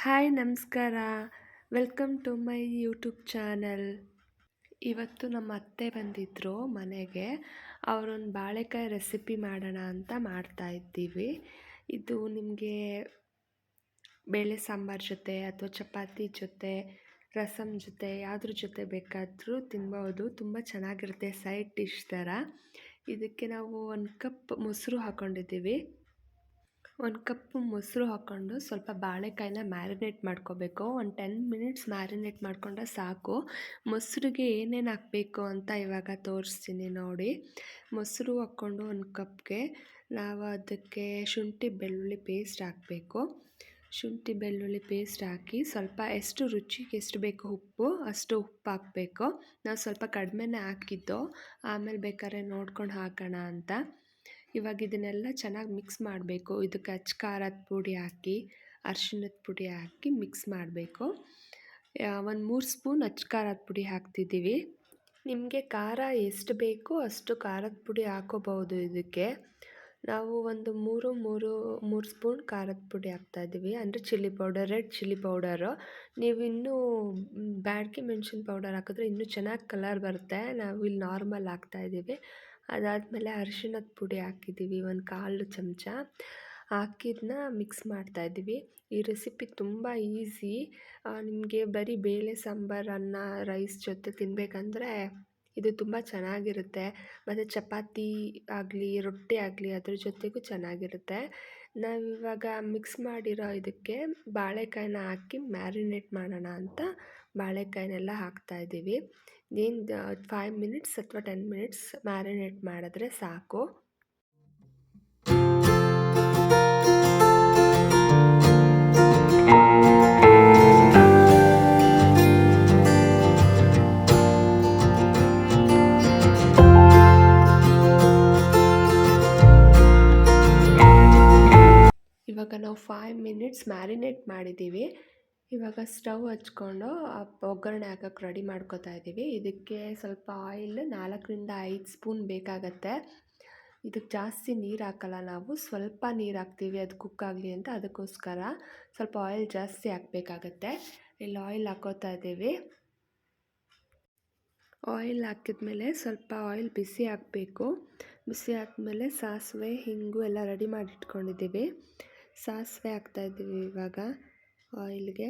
Hi ನಮಸ್ಕಾರ. Welcome to my YouTube channel. ಇವತ್ತು ನಮ್ಮ ಅತ್ತೆ ಬಂದಿದ್ದರು ಮನೆಗೆ. ಅವರೊಂದು ಬಾಳೆಕಾಯಿ ರೆಸಿಪಿ ಮಾಡೋಣ ಅಂತ ಮಾಡ್ತಾ ಇದ್ದೀವಿ. ಇದು ನಿಮಗೆ ಬೇಳೆ ಸಾಂಬಾರು ಜೊತೆ ಅಥವಾ ಚಪಾತಿ ಜೊತೆ, ರಸಮ್ ಜೊತೆ ಯಾವುದ್ರ ಜೊತೆ ಬೇಕಾದರೂ ತಿನ್ಬೋದು. ತುಂಬ ಚೆನ್ನಾಗಿರುತ್ತೆ, ಸೈಡ್ ಡಿಶ್ ಥರ. ಇದಕ್ಕೆ ನಾವು 1 ಕಪ್ ಮೊಸರು ಹಾಕ್ಕೊಂಡಿದ್ದೀವಿ. 1 ಕಪ್ ಮೊಸರು ಹಾಕ್ಕೊಂಡು ಸ್ವಲ್ಪ ಬಾಳೆಕಾಯಿನ ಮ್ಯಾರಿನೇಟ್ ಮಾಡ್ಕೋಬೇಕು. ಒಂದು 10 ಮಿನಿಟ್ಸ್ ಮ್ಯಾರಿನೇಟ್ ಮಾಡಿಕೊಂಡ್ರೆ ಸಾಕು. ಮೊಸರಿಗೆ ಏನೇನು ಹಾಕಬೇಕು ಅಂತ ಇವಾಗ ತೋರಿಸ್ತೀನಿ ನೋಡಿ. ಮೊಸರು ಹಾಕ್ಕೊಂಡು 1 ಕಪ್ಗೆ ನಾವು ಅದಕ್ಕೆ ಶುಂಠಿ ಬೆಳ್ಳುಳ್ಳಿ ಪೇಸ್ಟ್ ಹಾಕಬೇಕು. ಶುಂಠಿ ಬೆಳ್ಳುಳ್ಳಿ ಪೇಸ್ಟ್ ಹಾಕಿ ಸ್ವಲ್ಪ ಎಷ್ಟು ರುಚಿಗೆ ಎಷ್ಟು ಬೇಕು ಉಪ್ಪು ಅಷ್ಟು ಉಪ್ಪು ಹಾಕಬೇಕು. ನಾವು ಸ್ವಲ್ಪ ಕಡಿಮೆನೇ ಹಾಕಿದ್ದು, ಆಮೇಲೆ ಬೇಕಾದ್ರೆ ನೋಡ್ಕೊಂಡು ಹಾಕೋಣ ಅಂತ. ಇವಾಗ ಇದನ್ನೆಲ್ಲ ಚೆನ್ನಾಗಿ ಮಿಕ್ಸ್ ಮಾಡಬೇಕು. ಇದಕ್ಕೆ ಅಚ್ಚ ಖಾರದ ಪುಡಿ ಹಾಕಿ, ಅರಿಶಿಣದ ಪುಡಿ ಹಾಕಿ ಮಿಕ್ಸ್ ಮಾಡಬೇಕು. ಒಂದು 3 ಸ್ಪೂನ್ ಅಚ್ಚ ಖಾರದ ಪುಡಿ ಹಾಕ್ತಿದ್ದೀವಿ. ನಿಮಗೆ ಖಾರ ಎಷ್ಟು ಬೇಕೋ ಅಷ್ಟು ಖಾರದ ಪುಡಿ ಹಾಕೋಬಹುದು. ಇದಕ್ಕೆ ನಾವು ಒಂದು 3 ಸ್ಪೂನ್ ಖಾರದ ಪುಡಿ ಹಾಕ್ತಾಯಿದ್ದೀವಿ, ಅಂದರೆ chilli powder, red chilli powder. ನೀವು ಇನ್ನೂ ಬ್ಯಾಡಗಿ ಮೆಣಸಿನ ಪೌಡರ್ ಹಾಕಿದ್ರೆ ಇನ್ನೂ ಚೆನ್ನಾಗಿ ಕಲರ್ ಬರುತ್ತೆ. ನಾವು ಇಲ್ಲಿ ನಾರ್ಮಲ್ ಹಾಕ್ತಾಯಿದ್ದೀವಿ. ಅದಾದಮೇಲೆ ಅರಿಶಿಣದ ಪುಡಿ ಹಾಕಿದ್ದೀವಿ, 1/4 ಚಮಚ ಹಾಕಿದ್ದನ್ನ ಮಿಕ್ಸ್ ಮಾಡ್ತಾಯಿದ್ದೀವಿ. ಈ ರೆಸಿಪಿ ತುಂಬ ಈಸಿ. ನಿಮಗೆ ಬರೀ ಬೇಳೆ ಸಾಂಬಾರು, ಅನ್ನ, ರೈಸ್ ಜೊತೆ ತಿನ್ನಬೇಕಂದ್ರೆ ಇದು ತುಂಬ ಚೆನ್ನಾಗಿರುತ್ತೆ. ಮತ್ತು ಚಪಾತಿ ಆಗಲಿ, ರೊಟ್ಟಿ ಆಗಲಿ ಅದ್ರ ಜೊತೆಗೂ ಚೆನ್ನಾಗಿರುತ್ತೆ. ನಾವಿವಾಗ ಮಿಕ್ಸ್ ಮಾಡಿರೋ ಇದಕ್ಕೆ ಬಾಳೆಕಾಯಿನ ಹಾಕಿ ಮ್ಯಾರಿನೇಟ್ ಮಾಡೋಣ ಅಂತ ಬಾಳೆಕಾಯಿನೆಲ್ಲ ಹಾಕ್ತಾಯಿದ್ದೀವಿ. ಏನು 5 ಮಿನಿಟ್ಸ್ ಅಥವಾ 10 ಮಿನಿಟ್ಸ್ ಮ್ಯಾರಿನೇಟ್ ಮಾಡಿದ್ರೆ ಸಾಕು. ಇವಾಗ ನಾವು 5 ಮಿನಿಟ್ಸ್ ಮ್ಯಾರಿನೇಟ್ ಮಾಡಿದ್ದೀವಿ. ಇವಾಗ ಸ್ಟವ್ ಹಚ್ಕೊಂಡು ಒಗ್ಗರಣೆ ಹಾಕೋಕ್ಕೆ ರೆಡಿ ಮಾಡ್ಕೊತಾ ಇದ್ದೀವಿ. ಇದಕ್ಕೆ ಸ್ವಲ್ಪ ಆಯಿಲ್ 4ರಿಂದ 5 ಸ್ಪೂನ್ ಬೇಕಾಗತ್ತೆ. ಇದಕ್ಕೆ ಜಾಸ್ತಿ ನೀರು ಹಾಕಲ್ಲ ನಾವು, ಸ್ವಲ್ಪ ನೀರು ಹಾಕ್ತೀವಿ ಅದು ಕುಕ್ ಆಗಲಿ ಅಂತ. ಅದಕ್ಕೋಸ್ಕರ ಸ್ವಲ್ಪ ಆಯಿಲ್ ಜಾಸ್ತಿ ಹಾಕಬೇಕಾಗತ್ತೆ. ಇಲ್ಲಿ ಆಯಿಲ್ ಹಾಕೋತಾ ಇದ್ದೀವಿ. ಆಯಿಲ್ ಹಾಕಿದ್ಮೇಲೆ ಸ್ವಲ್ಪ ಆಯಿಲ್ ಬಿಸಿ ಹಾಕಬೇಕು. ಬಿಸಿ ಆದಮೇಲೆ ಸಾಸಿವೆ, ಹಿಂಗು ಎಲ್ಲ ರೆಡಿ ಮಾಡಿ ಇಟ್ಕೊಂಡಿದ್ದೀವಿ. ಸಾಸಿವೆ ಹಾಕ್ತಾಯಿದ್ದೀವಿ ಇವಾಗ ಆಯಿಲ್ಗೆ.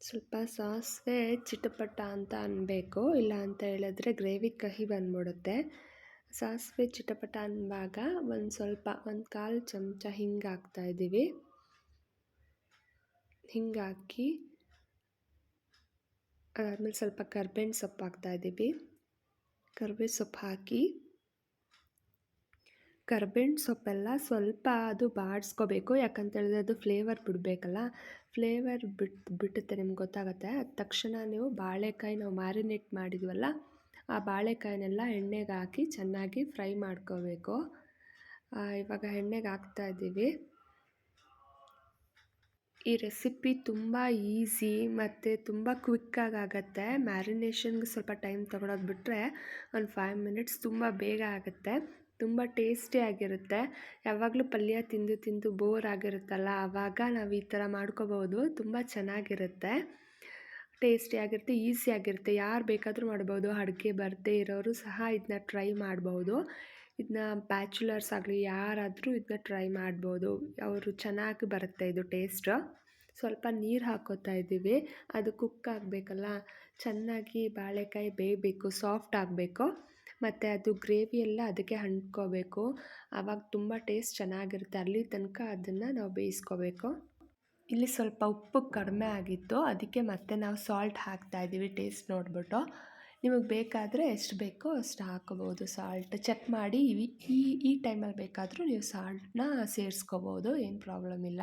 ಸ್ವಲ್ಪ ಸಾಸಿವೆ ಚಿಟಪಟ ಅಂತ ಅನ್ನಬೇಕು, ಇಲ್ಲ ಅಂತ ಹೇಳಿದ್ರೆ ಗ್ರೇವಿ ಕಹಿ ಬಂದ್ಬಿಡುತ್ತೆ. ಸಾಸಿವೆ ಚಿಟಪಟ ಅನ್ನುವಾಗ ಒಂದು 1/4 ಚಮಚ ಹಿಂಗೆ ಹಾಕ್ತಾಯಿದ್ದೀವಿ. ಹಿಂಗೆ ಹಾಕಿ ಅದಾದಮೇಲೆ ಸ್ವಲ್ಪ ಕರ್ಬೇವಿನ ಸೊಪ್ಪು ಹಾಕ್ತಾಯಿದ್ದೀವಿ. ಕರ್ಬೇವಿನ ಸೊಪ್ಪು ಹಾಕಿ ಕರ್ಬೇವಿನ ಸೊಪ್ಪೆಲ್ಲ ಸ್ವಲ್ಪ ಅದು ಬಾಡಿಸ್ಕೋಬೇಕು. ಯಾಕಂತೇಳಿದ್ರೆ ಅದು ಫ್ಲೇವರ್ ಬಿಡಬೇಕಲ್ಲ, ಫ್ಲೇವರ್ ಬಿಡುತ್ತೆ, ನಿಮ್ಗೆ ಗೊತ್ತಾಗುತ್ತೆ. ಅದ ತಕ್ಷಣ ನೀವು ಬಾಳೆಕಾಯಿ ನಾವು ಮ್ಯಾರಿನೇಟ್ ಮಾಡಿದ್ವಲ್ಲ, ಆ ಬಾಳೆಕಾಯಿನೆಲ್ಲ ಎಣ್ಣೆಗೆ ಹಾಕಿ ಚೆನ್ನಾಗಿ ಫ್ರೈ ಮಾಡ್ಕೋಬೇಕು. ಇವಾಗ ಎಣ್ಣೆಗೆ ಹಾಕ್ತಾಯಿದ್ದೀವಿ. ಈ ರೆಸಿಪಿ ತುಂಬ ಈಸಿ ಮತ್ತು ತುಂಬ ಕ್ವಿಕ್ಕಾಗಿ ಆಗುತ್ತೆ. ಮ್ಯಾರಿನೇಷನ್ಗೆ ಸ್ವಲ್ಪ ಟೈಮ್ ತೊಗೊಳೋದು ಬಿಟ್ಟರೆ ಒಂದು 5 ಮಿನಿಟ್ಸ್ ತುಂಬ ಬೇಗ ಆಗುತ್ತೆ. ತುಂಬ ಟೇಸ್ಟಿಯಾಗಿರುತ್ತೆ. ಯಾವಾಗಲೂ ಪಲ್ಯ ತಿಂದು ತಿಂದು ಬೋರ್ ಆಗಿರುತ್ತಲ್ಲ, ಆವಾಗ ನಾವು ಈ ಥರ ಮಾಡ್ಕೋಬೋದು. ತುಂಬ ಚೆನ್ನಾಗಿರುತ್ತೆ, ಟೇಸ್ಟಿಯಾಗಿರುತ್ತೆ, ಈಸಿಯಾಗಿರುತ್ತೆ. ಯಾರು ಬೇಕಾದರೂ ಮಾಡ್ಬೋದು. ಅಡುಗೆ ಬರದೇ ಇರೋರು ಸಹ ಇದನ್ನ ಟ್ರೈ ಮಾಡ್ಬೋದು. ಇದನ್ನ ಬ್ಯಾಚುಲರ್ಸ್ ಆಗಲಿ ಯಾರಾದರೂ ಇದನ್ನ ಟ್ರೈ ಮಾಡ್ಬೋದು. ಅವರು ಚೆನ್ನಾಗಿ ಬರುತ್ತೆ ಇದು ಟೇಸ್ಟು. ಸ್ವಲ್ಪ ನೀರು ಹಾಕ್ಕೋತಾ ಇದ್ದೀವಿ, ಅದು ಕುಕ್ ಆಗಬೇಕಲ್ಲ, ಚೆನ್ನಾಗಿ ಬಾಳೆಕಾಯಿ ಬೇಯಬೇಕು, ಸಾಫ್ಟ್ ಆಗಬೇಕು. ಮತ್ತು ಅದು ಗ್ರೇವಿ ಎಲ್ಲ ಅದಕ್ಕೆ ಅಂಟ್ಕೋಬೇಕು. ಆವಾಗ ತುಂಬ ಟೇಸ್ಟ್ ಚೆನ್ನಾಗಿರುತ್ತೆ. ಅಲ್ಲಿ ತನಕ ಅದನ್ನು ನಾವು ಬೇಯಿಸ್ಕೋಬೇಕು. ಇಲ್ಲಿ ಸ್ವಲ್ಪ ಉಪ್ಪು ಕಡಿಮೆ ಆಗಿತ್ತು, ಅದಕ್ಕೆ ಮತ್ತೆ ನಾವು ಸಾಲ್ಟ್ ಹಾಕ್ತಾಯಿದ್ದೀವಿ ಟೇಸ್ಟ್ ನೋಡಿಬಿಟ್ಟು. ನಿಮಗೆ ಬೇಕಾದರೆ ಎಷ್ಟು ಬೇಕೋ ಅಷ್ಟು ಹಾಕೋಬೋದು. ಸಾಲ್ಟ್ ಚೆಕ್ ಮಾಡಿ ಈ ಟೈಮಲ್ಲಿ ಬೇಕಾದರೂ ನೀವು ಸಾಲ್ಟನ್ನ ಸೇರಿಸ್ಕೋಬೋದು, ಏನು ಪ್ರಾಬ್ಲಮ್ ಇಲ್ಲ.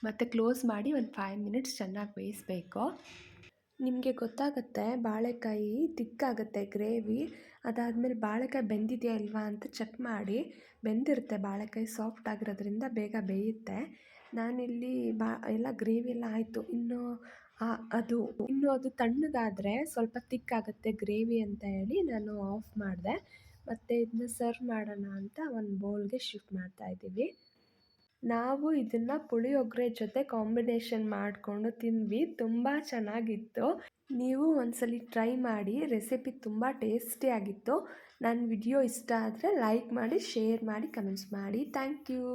ಮತ್ತು ಕ್ಲೋಸ್ ಮಾಡಿ ಒಂದು 5 ಮಿನಿಟ್ಸ್ ಚೆನ್ನಾಗಿ ಬೇಯಿಸಬೇಕು. ನಿಮಗೆ ಗೊತ್ತಾಗುತ್ತೆ ಬಾಳೆಕಾಯಿ ತಿಕ್ಕಾಗುತ್ತೆ ಗ್ರೇವಿ. ಅದಾದಮೇಲೆ ಬಾಳೆಕಾಯಿ ಬೆಂದಿದೆಯಾ ಇಲ್ವಾ ಅಂತ ಚೆಕ್ ಮಾಡಿ. ಬೆಂದಿರುತ್ತೆ ಬಾಳೆಕಾಯಿ, ಸಾಫ್ಟ್ ಆಗಿರೋದ್ರಿಂದ ಬೇಗ ಬೇಯುತ್ತೆ. ನಾನಿಲ್ಲಿ ಎಲ್ಲ ಗ್ರೇವಿ ಎಲ್ಲ ಆಯಿತು, ಇನ್ನೂ ಅದು ತಣ್ಣಗಾದರೆ ಸ್ವಲ್ಪ ತಿಕ್ಕಾಗುತ್ತೆ ಗ್ರೇವಿ ಅಂತ ಹೇಳಿ ನಾನು ಆಫ್ ಮಾಡಿದೆ. ಮತ್ತು ಇದನ್ನ ಸರ್ವ್ ಮಾಡೋಣ ಅಂತ ಒಂದು ಬೌಲ್ಗೆ ಶಿಫ್ಟ್ ಮಾಡ್ತಾಯಿದ್ದೀವಿ. ನಾವು ಇದನ್ನು ಪುಳಿಯೋಗರೆ ಜೊತೆ ಕಾಂಬಿನೇಷನ್ ಮಾಡಿಕೊಂಡು ತಿಂದ್ವಿ, ತುಂಬ ಚೆನ್ನಾಗಿತ್ತು. ನೀವು ಒಂದ್ಸಲಿ ಟ್ರೈ ಮಾಡಿ, ರೆಸಿಪಿ ತುಂಬ ಟೇಸ್ಟಿಯಾಗಿತ್ತು. ನನ್ನ ವಿಡಿಯೋ ಇಷ್ಟ ಆದರೆ ಲೈಕ್ ಮಾಡಿ, ಶೇರ್ ಮಾಡಿ, ಕಮೆಂಟ್ಸ್ ಮಾಡಿ. Thank you.